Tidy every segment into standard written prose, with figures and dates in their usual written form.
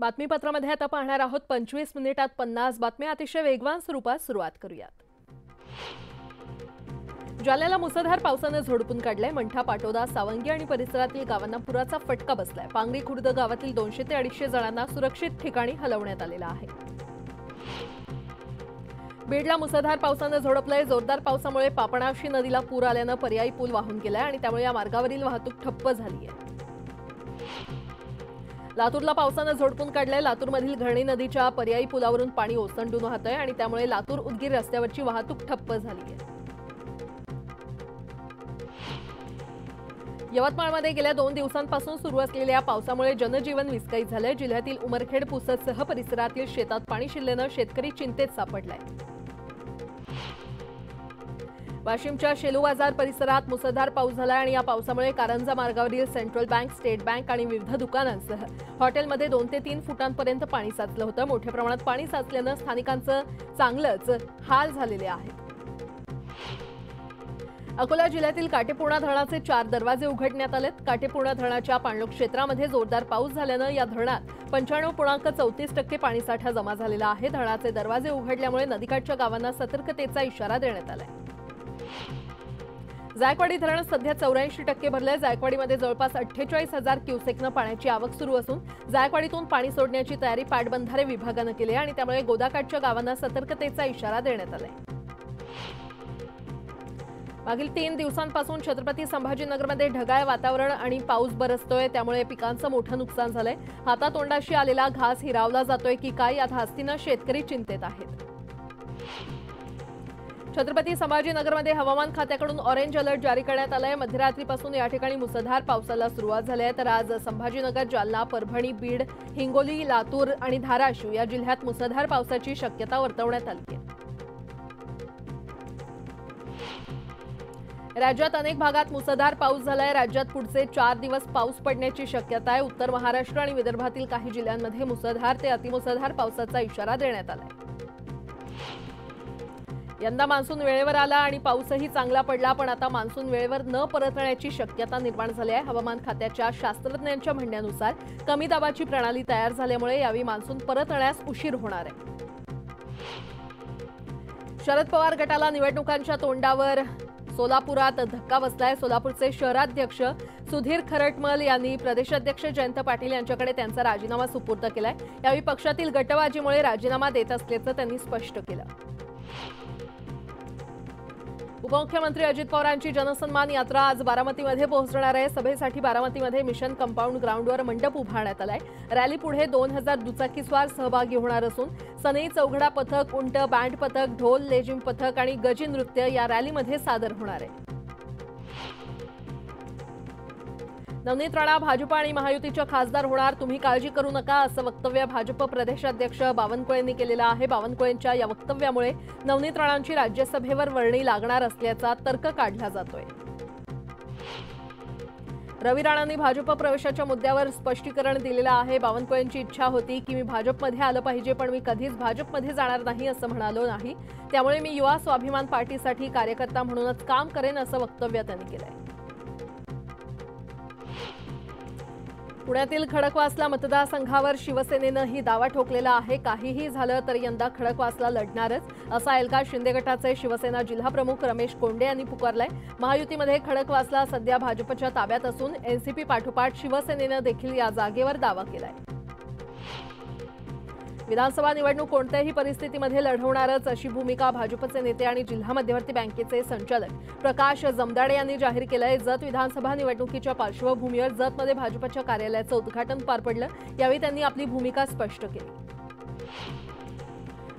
बातमीपत्रामध्ये आता पाहणार आहोत 25 मिनिटात 50 बातम्या अतिशय वेगवान स्वरूपात सुरुवात करूयात। जालन्याला मुसळधार पावसाने झोडपून काढले। मंठा, पाटोदा, सावंगी आणि परिसरातील गावांना पुराचा फटका बसलाय। पांगरी खुर्द गावातील 200 ते 250 जणांना सुरक्षित ठिकाणी हलवण्यात आलेलं आहे। बीडला मुसळधार पावसाने झोडपलंय। जोरदार पावसामुळे पापणाशी नदीला पूर आल्याने पर्यायी पूल वाहून गेलाय आणि त्यामुळे या मार्गावरील वाहतूक ठप्प झाली आहे। लातूरला पावसाने झोडपून काढले। लातूरमधील घरणी नदीच्या पर्यायी पुलावरून पाणी ओसंडून वाहतंय आणि त्यामुळे लातूर उदगीर रस्त्यावरची वाहतूक ठप्प झाली आहे। यवतमाळमध्ये गेल्या 2 दिवसांपासून सुरू असलेल्या पावसामुळे जनजीवन विस्कळीत झाले। जिल्ह्यातील उमरखेड, पुसदसह परिसरातील शेतात पाणी शिरल्याने शेतकरी चिंतेत सापडलाय। वाशिमच्या शेलू बाजार परिसरात मुसळधार पाऊस झाला आणि या पावसामुळे कारंजा मार्गावरील सेंट्रल बँक, स्टेट बँक आणि विविध दुकानांसह हॉटेलमध्ये 2 ते 3 फुटांपर्यंत पाणी साचलं होतं। मोठ्या प्रमाणात पाणी साचल्याने स्थानिकांचे चांगलेच हाल झालेले आहेत। अकोला जिल्ह्यातील काटेपूर्णा धरणाचे 4 दरवाजे उघडण्यात आलेत। काटेपूर्णा धरणाच्या पाणलोट क्षेत्रामध्ये जोरदार पाऊस झाल्याने या धरणात 95.34% पाणीसाठा जमा झालेला आहे। धरणाचे दरवाजे उघडल्यामुळे नदीकाठच्या गावांना सतर्कतेचा इशारा देण्यात आलाय। जायकवाडी धरण सध्या 84% भरले। जायकवाडीमध्ये जवळपास 48,000 क्युसेकनं पाण्याची आवक सुरू असून जायकवाडीतून पाणी सोडण्याची तयारी पाटबंधारे विभागाने केली आहे आणि त्यामुळे गोदाकाठच्या गावांना सतर्कतेचा इशारा देण्यात आलाय। मागील 3 दिवसांपासून छत्रपती संभाजीनगरमध्ये ढगाळ वातावरण आणि पाऊस बरसतोय, त्यामुळे पिकांचं मोठं नुकसान झालंय। हातातोंडाशी आलेला घास हिरावला जातोय की काय या धास्तीने शेतकरी चिंतेत आहेत। छत्रपती संभाजीनगरमध्ये हवामान खात्याकडून ऑरेंज अलर्ट जारी करण्यात आलाय। मध्यरात्रीपासून या ठिकाणी मुसळधार पावसाला सुरुवात झाली आहे। तर आज संभाजीनगर, जालना, परभणी, बीड, हिंगोली, लातूर आणि धाराशिव या जिल्ह्यात मुसळधार पावसाची शक्यता वर्तवण्यात आली आहे। राज्यात अनेक भागात मुसळधार पाऊस झालाय। राज्यात पुढचे 4 दिवस पाऊस पडण्याची शक्यता आहे। उत्तर महाराष्ट्र आणि विदर्भातील काही जिल्ह्यांमध्ये मुसळधार ते अतिमुसळधार पावसाचा इशारा देण्यात आलाय। यंदा मान्सून वेळेवर आला आणि पाऊसही चांगला पडला, पण आता मान्सून वेळेवर न परतण्याची शक्यता निर्माण झाली आहे। हवामान खात्याच्या शास्त्रज्ञांच्या म्हणण्यानुसार कमी दाबाची प्रणाली तयार झाल्यामुळे यावेळी मान्सून परतण्यास उशीर होणार आहे। शरद पवार गटाला निवडणुकांच्या तोंडावर सोलापुरात धक्का बसलाय। सोलापूरचे शहराध्यक्ष सुधीर खरटमल यांनी प्रदेशाध्यक्ष जयंत पाटील यांच्याकडे त्यांचा राजीनामा सुपूर्द केलाय। यावेळी पक्षातील गटबाजीमुळे राजीनामा देत असल्याचं त्यांनी स्पष्ट केलं। उपमुख्यमंत्री अजित पवारांची जनसन्मान यात्रा आज बारामतीमध्ये पोहोचणार आहे। सभेसाठी बारामतीमध्ये मिशन कंपाऊंड ग्राउंडवर मंडप उभारण्यात आलाय। रॅली पुढे 2000 दुचाकीस्वार सहभागी होणार असून सनई चौघडा पथक, उंट बँड पथक, ढोल लेझिम पथक आणि गजी नृत्य या रॅलीमध्ये सादर होणार आहे। नवनीत राणा भाजप आणि महायुतीच्या खासदार होणार, तुम्ही काळजी करू नका असं वक्तव्य भाजप प्रदेशाध्यक्ष बावनकुळेंनी केलेलं आहे। बावनकुळेंच्या या वक्तव्यामुळे नवनीत राणांची राज्यसभेवर वर्णी लागणार असल्याचा तर्क काढला जातोय। रवी राणांनी भाजप प्रवेशाच्या मुद्द्यावर स्पष्टीकरण दिलेलं आहे। बावनकुळेंची इच्छा होती की मी भाजपमध्ये आलं पाहिजे, पण मी कधीच भाजपमध्ये जाणार नाही असं म्हणालो नाही। त्यामुळे मी युवा स्वाभिमान पार्टीसाठी कार्यकर्ता म्हणूनच काम करेन असं वक्तव्य त्यांनी केलंय। पुण्यातील खडकवासला मतदारसंघावर शिवसेनेनंही दावा ठोकलेला आहे। काहीही झालं तर यंदा खडकवासला लढणारच असा एल्का शिंदे गटाचे शिवसेना जिल्हाप्रमुख रमेश कोंडे यांनी पुकारलाय। महायुतीमध्ये खडकवासला सध्या भाजपच्या ताब्यात असून एनसीपी पाठोपाठ शिवसेनेनं देखील या जागेवर दावा केलाय। विधानसभा निवडणूक कोणत्याही परिस्थितीमध्ये लढवणारच अशी भूमिका भाजपचे नेते आणि जिल्हा मध्यवर्ती बँकेचे संचालक प्रकाश जमदाडे यांनी जाहीर केलंय। जत विधानसभा निवडणुकीच्या पार्श्वभूमीवर जतमध्ये भाजपच्या कार्यालयाचं उद्घाटन पार पडलं। यावेळी त्यांनी आपली भूमिका स्पष्ट केली।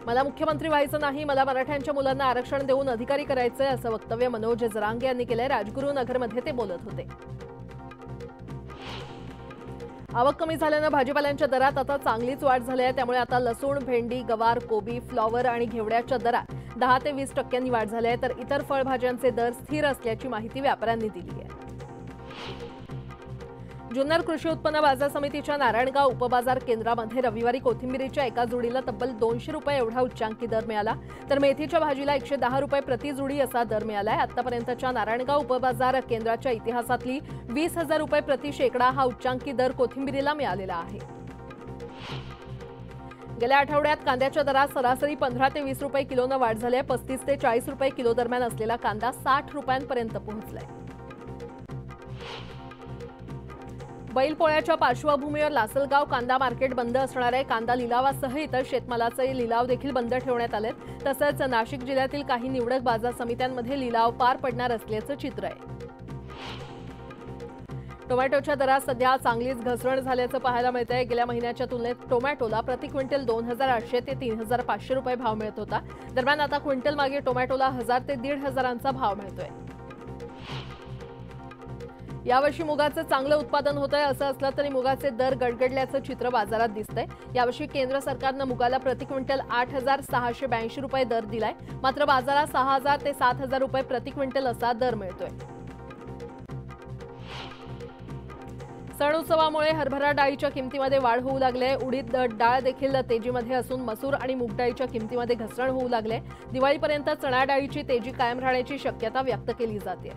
मला मुख्यमंत्री व्हायचं नाही, मला मराठ्यांच्या मुलांना आरक्षण देऊन अधिकारी करायचंय असं वक्तव्य मनोज जरांगे यांनी केलंय। राजगुरुनगरमध्ये ते बोलत होते। आवक कमी झाल्याने भाजीपाल्यांच्या दरात आता चांगलीच वाढ झाली आहे। त्यामुळे आता लसूण, भेंडी, गवार, कोबी, फ्लॉवर आणि घेवड्याच्या दरात 10 ते 20% वाढ झाली आहे। तर इतर फळभाज्यांचे दर स्थिर असल्याची माहिती व्यापाऱ्यांनी दिली आहे। जुन्नर कृषी उत्पन्न बाजार समितीच्या नारायणगाव उपबाजार केंद्रामध्ये रविवारी कोथिंबीरीच्या एका जोडीला तब्बल 200 रुपये एवढा उच्चांकी दर मिळाला। तर मेथीच्या भाजीला 110 रुपये प्रति जोडी असा दर मिळालाय। आतापर्यंतच्या नारायणगाव उपबाजार केंद्राच्या इतिहासातली 20,000 रुपये प्रति शेकडा हा उच्चांकी दर कोथिंबीरीला मिळालेला आहे। गेल्या आठवड्यात कांद्याच्या दरात सरासरी 15 ते 20 रुपये किलोनं वाढ झाली आहे. 35 ते 40 रुपये किलो दरम्यान असलेला कांदा 60 रुपयांपर्यंत पोहोचलाय. बैलपोळ्याच्या पार्श्वभूमीवर लासलगाव कांदा मार्केट बंद असणार आहे. कांदा लिलावासह इतर शेतमालाचे लिलाव देखील बंद ठेवण्यात आलेत. तसंच नाशिक जिल्ह्यातील काही निवडक बाजार समित्यांमध्ये लिलाव पार पडणार असल्याचं चित्र आहे. टोमॅटोच्या दरात सध्या चांगलीच घसरण झाल्याचं पाहायला मिळतंय. गेल्या महिन्याच्या तुलनेत टोमॅटोला प्रति क्विंटल 2800 ते 3500 रुपये भाव मिळत होता. दरम्यान आता क्विंटल मागे टोमॅटोला 1000 ते 1500 भाव मिळतोय. यावर्षी मुगाचं चांगलं उत्पादन होतंय. असं असलं तरी मुगाचे दर गडगडल्याचं चित्र बाजारात दिसतंय. यावर्षी केंद्र सरकारनं मुगाला प्रति क्विंटल 8682 रुपये दर दिलाय. मात्र बाजारात 6000 ते 7000 रुपये प्रति क्विंटल असा दर मिळतोय. सण उत्सवामुळे हरभरा डाळीच्या किमतीमध्ये वाढ होऊ लागली. उडीद डाळ देखील तेजीमध्ये असून मसूर आणि मूग डाळीच्या किमतीमध्ये घसरण होऊ लागले. दिवाळीपर्यंत चणा डाळीची तेजी कायम राहण्याची शक्यता व्यक्त केली जाते.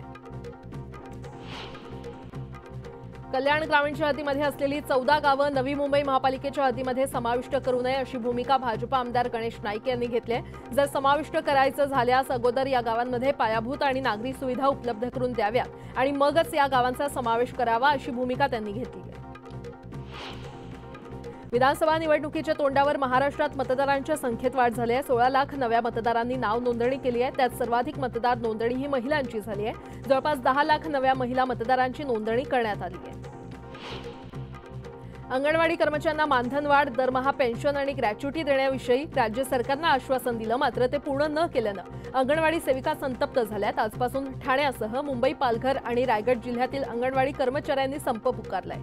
कल्याण ग्रामीणच्या हद्दीमध्ये असलेली 14 गावं नवी मुंबई महापालिकेच्या हद्दीमध्ये समाविष्ट करू नये अशी भूमिका भाजपा आमदार गणेश नाईक यांनी घेतली आहे. जर समाविष्ट करायचं झाल्यास अगोदर या गावांमध्ये पायाभूत आणि नागरी सुविधा उपलब्ध करून द्याव्यात आणि मगच या गावांचा समावेश करावा अशी भूमिका त्यांनी घेतली आहे. विधानसभा निवडणुकीच्या तोंडावर महाराष्ट्रात मतदारांच्या संख्येत वाढ झाली आहे. 16 लाख नव्या मतदारांनी नाव नोंदणी केली आहे. त्यात सर्वाधिक मतदार नोंदणी ही महिलांची झाली आहे. जवळपास 10 लाख नव्या महिला मतदारांची नोंदणी करण्यात आली आहे. अंगणवाडी कर्मचाऱ्यांना मानधनवाढ, दरमहा पेन्शन आणि ग्रॅच्युटी देण्याविषयी राज्य सरकारनं आश्वासन दिलं. मात्र ते पूर्ण न केल्यानं अंगणवाडी सेविका संतप्त झाल्यात. आजपासून ठाण्यासह मुंबई, पालघर आणि रायगड जिल्ह्यातील अंगणवाडी कर्मचाऱ्यांनी संप पुकारलाय.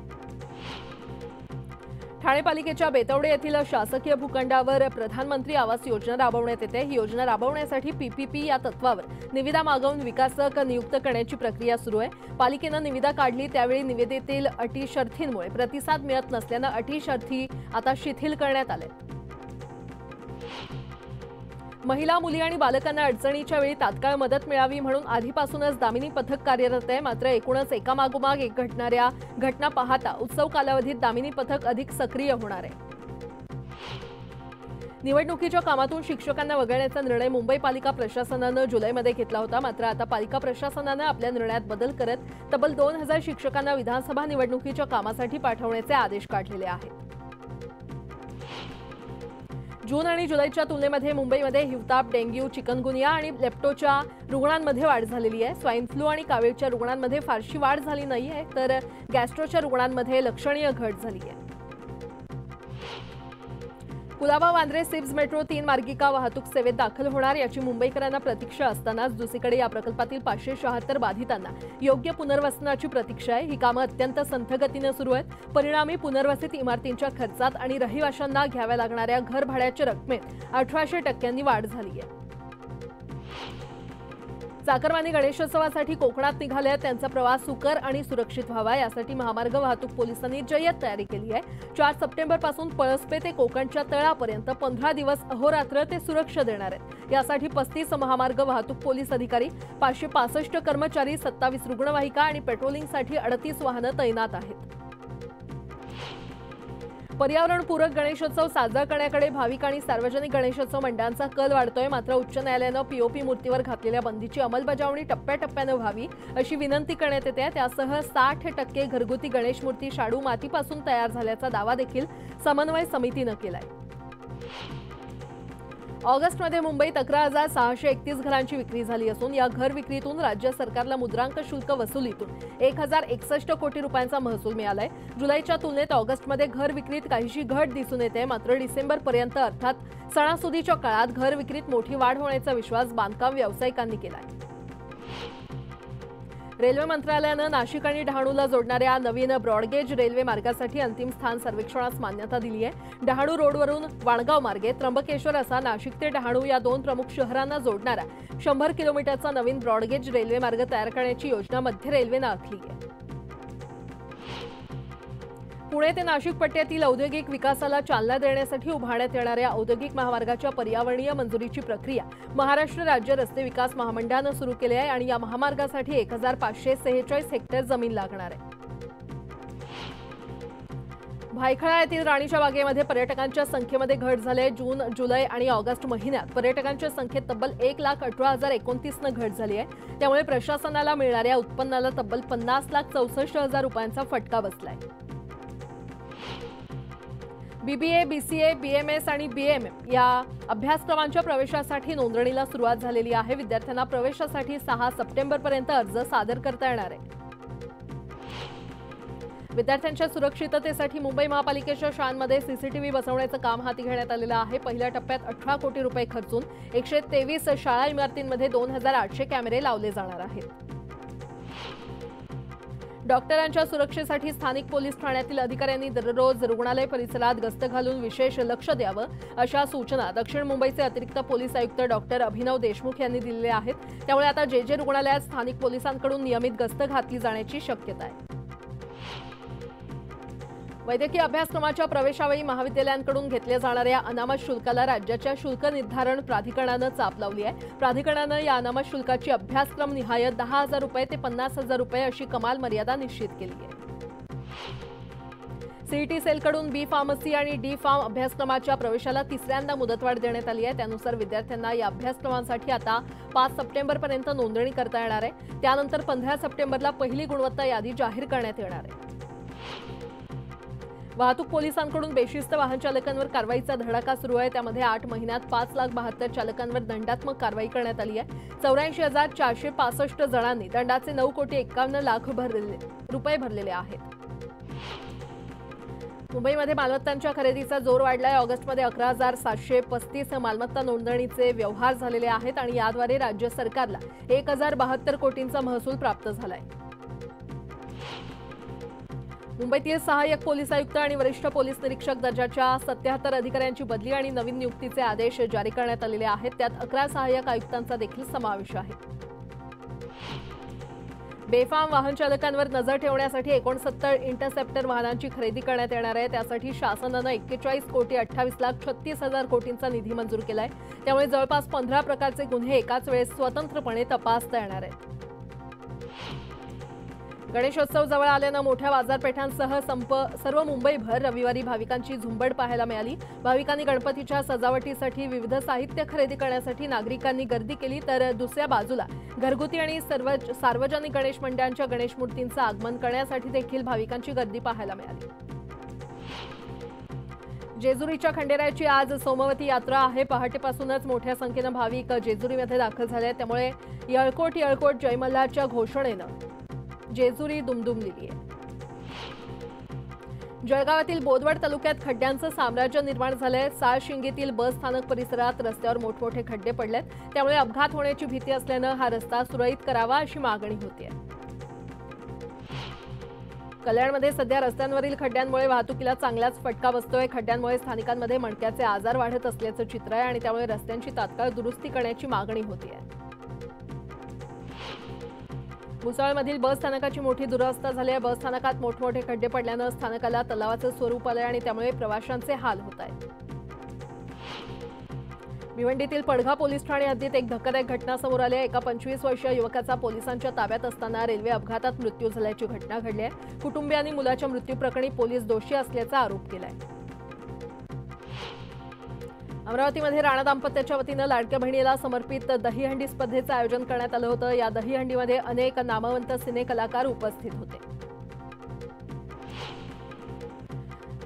ठाणे पालिकेच्या बेतवडे येथील शासकीय भूखंडावर प्रधानमंत्री आवास योजना राबवण्यात येते. ही योजना राबवण्यासाठी पीपीपी या तत्वावर निविदा मागवून विकासक नियुक्त करण्याची प्रक्रिया सुरू आहे. पालिकेनं निविदा काढली त्यावेळी निविदेतील अटी शर्थींमुळे प्रतिसाद मिळत नसल्यानं अटी शर्थी आता शिथिल करण्यात आल्या. महिला, मुली आणि बालकांना अडचणीच्या वेळी तात्काळ मदत मिळावी म्हणून आधीपासूनच दामिनी पथक कार्यरत आहे. मात्र एकूणच एकामागोमाग एक घडणाऱ्या घटना पाहता उत्सव कालावधीत दामिनी पथक अधिक सक्रिय होणार आहे. निवडणुकीच्या कामातून शिक्षकांना वगळण्याचा निर्णय मुंबई पालिका प्रशासनानं जुलैमध्ये घेतला होता. मात्र आता पालिका प्रशासनानं आपल्या निर्णयात बदल करत तब्बल 2000 शिक्षकांना विधानसभा निवडणुकीच्या कामासाठी पाठवण्याचे आदेश काढलेले आहेत. जून आणि जुलैच्या तुलनेमध्ये मुंबईमध्ये हिवताप, डेंग्यू, चिकनगुनिया आणि लेप्टोच्या रुग्णांमध्ये वाढ झालेली आहे. स्वाईन फ्लू आणि कावीळच्या रुग्णांमध्ये फारशी वाढ झाली नाहीये, तर गॅस्ट्रोच्या रुग्णांमध्ये लक्षणीय घट झाली आहे. कुलाबा वांद्रे सिब्स मेट्रो 3 मार्गिका वाहतूक सेवेत दाखल होणार याची मुंबईकरांना प्रतीक्षा असतानाच दुसरीकडे या प्रकल्पातील 576 बाधितांना योग्य पुनर्वसनाची प्रतीक्षा आहे. ही कामं अत्यंत संथ गतीने सुरू आहेत. परिणामी पुनर्वसित इमारतींच्या खर्चात आणि रहिवाशांना घ्याव्या लागणाऱ्या घर भाड्याच्या रकमेत 18% वाढ झाली आहे. चाकरमानी गणेशोत्सवासाठी कोकणात निघाले आहेत. त्यांचा प्रवास सुकर आणि सुरक्षित व्हावा यासाठी महामार्ग वाहतूक पोलिसांनी जय्यत तयारी केली आहे. 4 सप्टेंबरपासून पळसपे ते कोकणच्या तळापर्यंत 15 दिवस अहोरात्र ते सुरक्षा देणार आहेत. यासाठी 35 महामार्ग वाहतूक पोलीस अधिकारी, 565 कर्मचारी, 27 रुग्णवाहिका आणि पेट्रोलिंगसाठी 38 वाहनं तैनात आहेत. पर्यावरणपूरक गणेशोत्सव साजरा करण्याकडे भाविक आणि सार्वजनिक गणेशोत्सव मंडळांचा कल वाढतोय. मात्र उच्च न्यायालयानं पीओपी मूर्तीवर घातलेल्या बंदीची अंमलबजावणी टप्प्याटप्प्यानं व्हावी अशी विनंती करण्यात येते. त्यासह 60% घरगुती गणेश मूर्ती शाडू मातीपासून तयार झाल्याचा दावा देखील समन्वय समितीनं केलाय. ऑगस्टमध्ये मुंबईत 11,631 घरांची विक्री झाली असून या घर विक्रीतून राज्य सरकारला मुद्रांक शुल्क वसुलीतून 1061 कोटी रुपयांचा महसूल मिळालाय. जुलैच्या तुलनेत ऑगस्टमध्ये घर विक्रीत काहीशी घट दिसून येते. मात्र डिसेंबरपर्यंत अर्थात सणासुदीच्या काळात घर विक्रीत मोठी वाढ होण्याचा विश्वास बांधकाम व्यावसायिकांनी केलाय. रेल्वे मंत्रालयानं नाशिक आणि डहाणूला जोडणाऱ्या नवीन ब्रॉडगेज रेल्वे मार्गासाठी अंतिम स्थान सर्वेक्षणास मान्यता दिली आहे. डहाणू रोडवरून वाणगाव मार्गे त्र्यंबकेश्वर असा नाशिक ते डहाणू या 2 प्रमुख शहरांना जोडणारा 100 किलोमीटरचा नवीन ब्रॉडगेज रेल्वे मार्ग तयार करण्याची योजना मध्य रेल्वेनं आखली आहे. पुणे ते नाशिक पट्ट्यातील औद्योगिक विकासाला चालना देण्यासाठी उभारण्यात येणाऱ्या औद्योगिक महामार्गाच्या पर्यावरणीय मंजुरीची प्रक्रिया महाराष्ट्र राज्य रस्ते विकास महामंडळानं सुरू केली आहे आणि या महामार्गासाठी 1546 हेक्टर जमीन लागणार आहे. भायखळा येथील राणीच्या बागेमध्ये पर्यटकांच्या संख्येमध्ये घट झाली. जून, जुलै आणि ऑगस्ट महिन्यात पर्यटकांच्या संख्येत तब्बल 1,18,029 घट झाली आहे. त्यामुळे प्रशासनाला मिळणाऱ्या उत्पन्नाला तब्बल 50,64,000 रुपयांचा फटका बसलाय. बीबीए, बीसीए, बीएमएस आणि बीएमएम या अभ्यासक्रमांच्या प्रवेशासाठी नोंदणीला सुरुवात झालेली आहे. विद्यार्थ्यांना प्रवेशासाठी 6 सप्टेंबरपर्यंत अर्ज सादर करता येणार आहे. विद्यार्थ्यांच्या सुरक्षिततेसाठी मुंबई महापालिकेच्या शाळांमध्ये सीसीटीव्ही बसवण्याचं काम हाती घेण्यात आलेलं आहे. पहिल्या टप्प्यात 18 कोटी रुपये खर्चून 123 शाळा इमारतींमध्ये 2,800 कॅमेरे लावले जाणार आहेत. डॉक्टरांच्या सुरक्षेसाठी स्थानिक पोलीस ठाण्यातील अधिकाऱ्यांनी दररोज रुग्णालय परिसरात गस्त घालून विशेष लक्ष द्यावं, अशा सूचना दक्षिण मुंबईचे अतिरिक्त पोलीस आयुक्त डॉक्टर अभिनव देशमुख यांनी दिलेल्या आहेत. त्यामुळे आता जे रुग्णालयात स्थानिक पोलिसांकडून नियमित गस्त घातली जाण्याची शक्यता आहे. वैद्यकीय अभ्यासक्रमाच्या प्रवेशावेळी महाविद्यालयांकडून घेतल्या जाणाऱ्या अनामत शुल्काला राज्याच्या शुल्क निर्धारण प्राधिकरणानं चाप लावली आहे. प्राधिकरणानं या अनामत शुल्काची अभ्यासक्रम निहाय 10,000 रुपये ते 50,000 रुपये अशी कमाल मर्यादा निश्चित केली आहे. सीईटी सेलकडून बी फार्मसी आणि डी फार्म अभ्यासक्रमाच्या प्रवेशाला तिसऱ्यांदा मुदतवाढ देण्यात आली आहे. त्यानुसार विद्यार्थ्यांना या अभ्यासक्रमांसाठी आता 5 सप्टेंबरपर्यंत नोंदणी करता येणार आहे. त्यानंतर 15 सप्टेंबरला पहिली गुणवत्ता यादी जाहीर करण्यात येणार आहे. वाहतूक पोलिसांकडून बेशिस्त वाहन चालकांवर कारवाईचा धडाका सुरू आहे. त्यामध्ये 8 महिन्यात 5,72,000 चालकांवर दंडात्मक कारवाई करण्यात आली आहे. 84,465 जणांनी दंडाचे 9,51,00,000 रुपये भरलेले आहेत. मुंबईमध्ये मालमत्तांच्या खरेदीचा जोर वाढलाय. ऑगस्टमध्ये 11,735 मालमत्ता नोंदणीचे व्यवहार झालेले आहेत आणि याद्वारे राज्य सरकारला 1,072 कोटींचा महसूल प्राप्त झालाय. मुंबईतील सहाय्यक पोलीस आयुक्त आणि वरिष्ठ पोलीस निरीक्षक दर्जाच्या 77 अधिकाऱ्यांची बदली आणि नवीन नियुक्तीचे आदेश जारी करण्यात आलेले आहेत. त्यात 11 सहाय्यक आयुक्तांचा देखील समावेश आहे. बेफाम वाहन चालकांवर नजर ठेवण्यासाठी 69 इंटरसेप्टर वाहनांची खरेदी करण्यात येणार आहे. त्यासाठी शासनानं 41,28,36,36,000 कोटींचा निधी मंजूर केलाय. त्यामुळे जवळपास 15 प्रकारचे गुन्हे एकाच वेळेस स्वतंत्रपणे तपासता येणार आहेत. गणेशोत्सव जवळ आल्यानं मोठ्या बाजारपेठांसह सर्व मुंबईभर रविवारी भाविकांची झुंबड पाहायला मिळाली. भाविकांनी गणपतीच्या सजावटीसाठी विविध साहित्य खरेदी करण्यासाठी नागरिकांनी गर्दी केली, तर दुसऱ्या बाजूला घरगुती आणि सार्वजनिक गणेश मंडळांच्या गणेश मूर्तींचं आगमन करण्यासाठी देखील भाविकांची गर्दी पाहायला मिळाली. जेजुरीच्या खंडेरायाची आज सोमवती यात्रा आहे. पहाटेपासूनच मोठ्या संख्येनं भाविक जेजुरीमध्ये दाखल झाले आहेत. त्यामुळे यळकोट यळकोट जयमल्हारच्या घोषणेनं जेजुरी दुमदुमलेली आहे. जळगावातील बोदवड तालुक्यात खड्ड्यांचं साम्राज्य निर्माण झालंय. साळशिंगीतील बस स्थानक परिसरात रस्त्यावर मोठमोठे खड्डे पडलेत. त्यामुळे अपघात होण्याची भीती असल्यानं हा रस्ता सुरळीत करावा अशी मागणी होतीये. कल्याणमध्ये सध्या रस्त्यांवरील खड्ड्यांमुळे वाहतुकीला चांगलाच फटका बसतोय. खड्ड्यांमुळे स्थानिकांमध्ये मणक्याचे आजार वाढत असल्याचं चित्र आहे आणि त्यामुळे रस्त्यांची तात्काळ दुरुस्ती करण्याची मागणी होतीये. मुसळमधील बस स्थानकाची मोठी दुरवस्था झाली आहे. बस स्थानकात मोठमोठे खड्डे पडल्यानं स्थानकाला तलावाचं स्वरूप आलंय आणि त्यामुळे प्रवाशांचे हाल होत आहेत. भिवंडीतील पडघा पोलीस ठाणे हद्दीत एक धक्कादायक घटना समोर आली आहे. एका 25 वर्षीय युवकाचा पोलिसांच्या ताब्यात असताना रेल्वे अपघातात मृत्यू झाल्याची घटना घडली आहे. कुटुंबियांनी मुलाच्या मृत्यूप्रकरणी पोलीस दोषी असल्याचा आरोप केलाय. अमरावतीमध्ये राणा दाम्पत्याच्या वतीनं लाडक्या बहिणीला समर्पित दहीहंडी स्पर्धेचं आयोजन करण्यात आलं होतं. या दहीहंडीमध्ये अनेक नामवंत सिने कलाकार उपस्थित होते.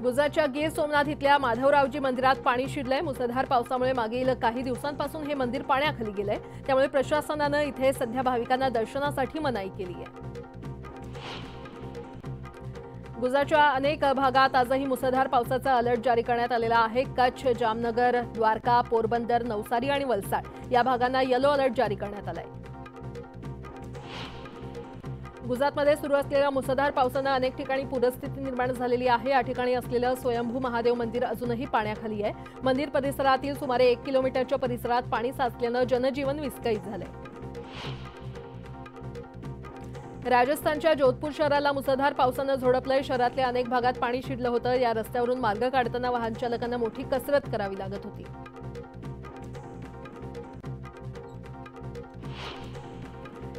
गुजरातच्या गीर सोमनाथ इथल्या माधवरावजी मंदिरात पाणी शिरलंय. मुसळधार पावसामुळे मागील काही दिवसांपासून हे मंदिर पाण्याखाली गेलंय. त्यामुळे प्रशासनानं इथे सध्या भाविकांना दर्शनासाठी मनाई केली आहे. गुजरातच्या अनेक भागात आजही मुसळधार पावसाचा अलर्ट जारी करण्यात आलेला आहे. कच्छ, जामनगर, द्वारका, पोरबंदर, नवसारी आणि वलसाड या भागांना येलो अलर्ट जारी करण्यात आलाय. गुजरातमध्ये सुरू असलेल्या मुसळधार पावसानं अनेक ठिकाणी पूरस्थिती निर्माण झालेली आहे. या ठिकाणी असलेलं स्वयंभू महादेव मंदिर अजूनही पाण्याखाली आहे. मंदिर परिसरातील सुमारे 1 किलोमीटरच्या परिसरात पाणी साचल्यानं जनजीवन विस्कळीत झालंय. राजस्थानच्या जोधपूर शहराला मुसळधार पावसानं झोडपलंय. शहरातल्या अनेक भागात पाणी शिरलं होतं. या रस्त्यावरून मार्ग काढताना वाहन चालकांना मोठी कसरत करावी लागत होती.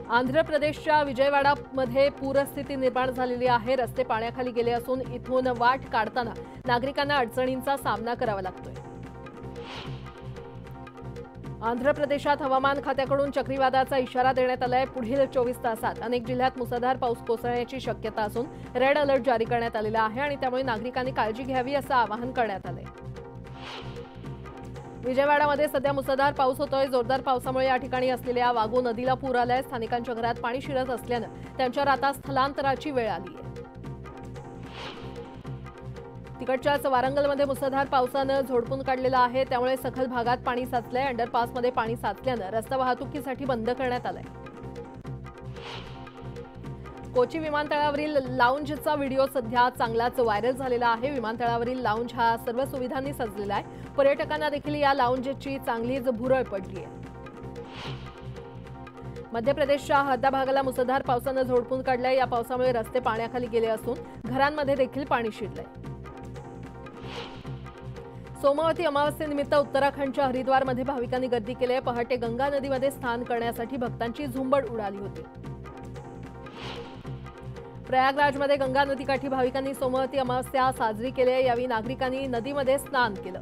आंध्र प्रदेशच्या विजयवाडामध्ये पूरस्थिती निर्माण झालेली आहे. रस्ते पाण्याखाली गेले असून इथून वाट काढताना नागरिकांना अडचणींचा सामना करावा लागतोय. आंध्र प्रदेशात हवामान खात्याकडून चक्रीवादळाचा इशारा देण्यात आलाय. पुढील 24 तासात अनेक जिल्ह्यात मुसळधार पाऊस कोसळण्याची शक्यता असून रेड अलर्ट जारी करण्यात आलेला आहे आणि त्यामुळे नागरिकांनी काळजी घ्यावी असं आवाहन करण्यात आलंय. विजयवाडामध्ये सध्या मुसळधार पाऊस होतोय. जोरदार पावसामुळे या ठिकाणी असलेल्या वागो नदीला पूर आलाय. स्थानिकांच्या घरात पाणी शिरत असल्यानं त्यांच्यावर आता स्थलांतराची वेळ आली आहे. तिकडच्याच वारंगलमध्ये मुसळधार पावसानं झोडपून काढलेला आहे. त्यामुळे सखल भागात पाणी साचलंय. अंडरपासमध्ये पाणी साचल्यानं रस्ता वाहतुकीसाठी बंद करण्यात आलाय. कोची विमानतळावरील लाऊंजचा व्हिडिओ सध्या चांगलाच व्हायरल झालेला आहे. विमानतळावरील लाऊंज हा सर्व सुविधांनी सजलेला आहे. पर्यटकांना देखील या लाऊंजची चांगलीच भुरळ पडली आहे. मध्य प्रदेशच्या हद्दा भागाला मुसळधार पावसानं झोडपून काढलंय. या पावसामुळे रस्ते पाण्याखाली गेले असून घरांमध्ये देखील पाणी शिरलंय. सोमवती अमावस्येनिमित्त उत्तराखंडच्या हरिद्वारमध्ये भाविकांनी गर्दी केली आहे. पहाटे गंगा नदीमध्ये स्नान करण्यासाठी भक्तांची झुंबड उडाली होती. प्रयागराजमध्ये गंगा नदीकाठी भाविकांनी सोमवती अमावस्या साजरी केली आहे. यावेळी नागरिकांनी नदीमध्ये स्नान केलं.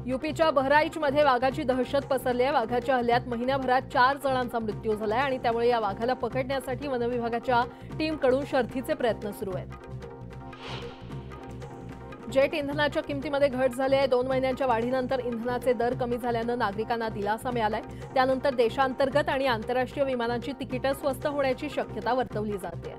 यूपीच्या बहराईचमध्ये वाघाची दहशत पसरली आहे. वाघाच्या हल्ल्यात महिन्याभरात 4 जणांचा मृत्यू झालाय आणि त्यामुळे या वाघाला पकडण्यासाठी वनविभागाच्या टीमकडून शर्थीचे प्रयत्न सुरू आहेत. जेट इंधनाच्या किमतीमध्ये घट झाली आहे. 2 महिन्यांच्या वाढीनंतर इंधनाचे दर कमी झाल्यानं नागरिकांना दिलासा मिळालाय. त्यानंतर देशांतर्गत आणि आंतरराष्ट्रीय विमानांची तिकीटं स्वस्त होण्याची शक्यता वर्तवली जाते.